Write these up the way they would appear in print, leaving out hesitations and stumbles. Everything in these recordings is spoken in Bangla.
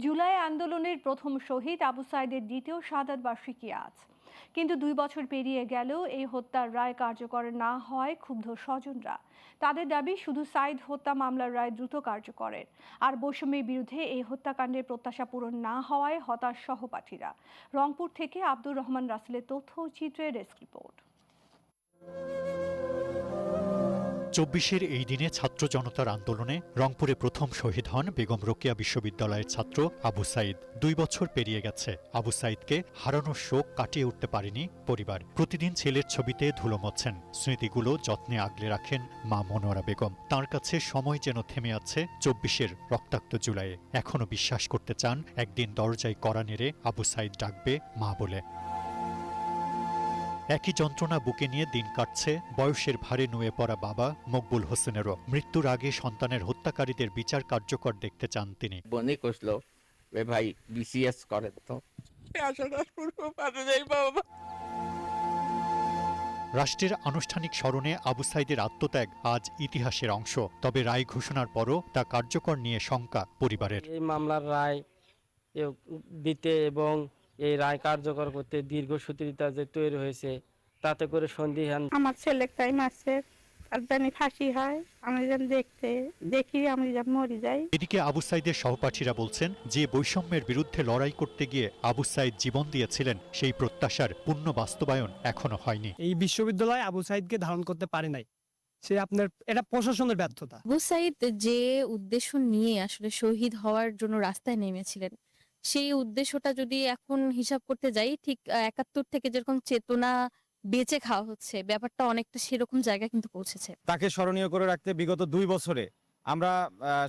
জুলাই আন্দোলনের প্রথম শহীদ আবু সাইদের দ্বিতীয় শাহাদাত বার্ষিকী আজ। কিন্তু 2 বছর পেরিয়ে গেলেও এই হত্যার রায় কার্যকর না হওয়ায় ক্ষুব্ধ স্বজনরা। তাদের দাবি শুধু সাইদ হত্যা মামলার রায় দ্রুত কার্যকরের। আর বৈষম্যের বিরুদ্ধে এই হত্যাকাণ্ডের প্রত্যাশা পূরণ না হওয়ায় হতাশ সহপাঠীরা। রংপুর থেকে আব্দুর রহমান রাসেলের তথ্য ও চিত্রের ডেস্ক রিপোর্ট। 24-এর এই দিনে ছাত্র জনতার আন্দোলনে রংপুরে প্রথম শহীদ হন বেগম রোকেয়া বিশ্ববিদ্যালয়ের ছাত্র আবু সাইদ। 2 বছর পেরিয়ে গেছে, আবু সাইদকে হারানোর শোক কাটিয়ে উঠতে পারেনি পরিবার। প্রতিদিন ছেলের ছবিতে ধুলো মোছেন, স্মৃতিগুলো যত্নে আগলে রাখেন মা মনোয়ারা বেগম। তাঁর কাছে সময় যেন থেমে আছে 24-এর রক্তাক্ত জুলাইয়ে। এখনো বিশ্বাস করতে চান একদিন দরজায় কড়া নেড়ে আবু সাইদ ডাকবে মা বলে। একই যন্ত্রণা বুকে নিয়ে দিন কাটছে বয়সের ভারে নুয়ে পড়া বাবা মকবুল হোসেনেরও। মৃত্যুর আগে সন্তানের হত্যাকারীদের বিচার কার্যকর দেখতে চান তিনি। বনে কষলো ভাই বিসিএস করে তো রাষ্ট্রের আনুষ্ঠানিক স্মরণে আবু সাইদের আত্মত্যাগ আজ ইতিহাসের অংশ। তবে রায় ঘোষণার পরও তা কার্যকর নিয়ে শঙ্কা পরিবারের। এই মামলার রায় দিতে এবং এই রায় কার্যকর করতে দীর্ঘসূত্রিতা যে তৈরি হয়েছে তাতে করে সন্দিহান। আমার ছেলে টাইম আছে, আর জানি ফাঁসি হয়, আমি যেন দেখি আমি যেন মরে যাই। এদিকে আবু সাইদের সহপাঠীরা বলছেন, যে বৈষম্যের বিরুদ্ধে লড়াই করতে গিয়ে আবু সাইদ জীবন দিয়েছিলেন সেই প্রত্যাশার পূর্ণ বাস্তবায়ন এখনো হয়নি। এই বিশ্ববিদ্যালয় আবু সাইদকে ধারণ করতে পারে নাই, সে আপনার এটা প্রশাসনের ব্যর্থতা। আবু সাইদ যে উদ্দেশ্য নিয়ে আসলে শহীদ হওয়ার জন্য রাস্তায় নেমেছিলেন, সেই উদ্দেশ্যটা যদি এখন হিসাব করতে যাই, ঠিক 71 থেকে যেরকম চেতনা বেঁচে খাওয়া হচ্ছে, ব্যাপারটা অনেকটা সেরকম জায়গা কিন্তু পৌঁছেছে। তাকে স্মরণীয় করে রাখতে বিগত 2 বছরে আমরা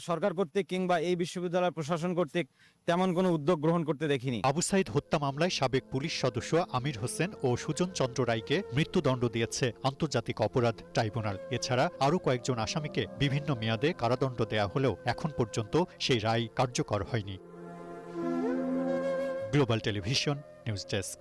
সরকার কর্তৃক কিংবা এই বিশ্ববিদ্যালয় প্রশাসন কর্তৃক তেমন কোনো উদ্যোগ গ্রহণ করতে দেখিনি। আবু সাইদ হত্যা মামলায় সাবেক পুলিশ সদস্য আমির হোসেন ও সুজন চন্দ্র রায়কে মৃত্যুদণ্ড দিয়েছে আন্তর্জাতিক অপরাধ ট্রাইব্যুনাল। এছাড়া আরও কয়েকজন আসামিকে বিভিন্ন মেয়াদে কারাদণ্ড দেয়া হলেও এখন পর্যন্ত সেই রায় কার্যকর হয়নি। Global television news desk.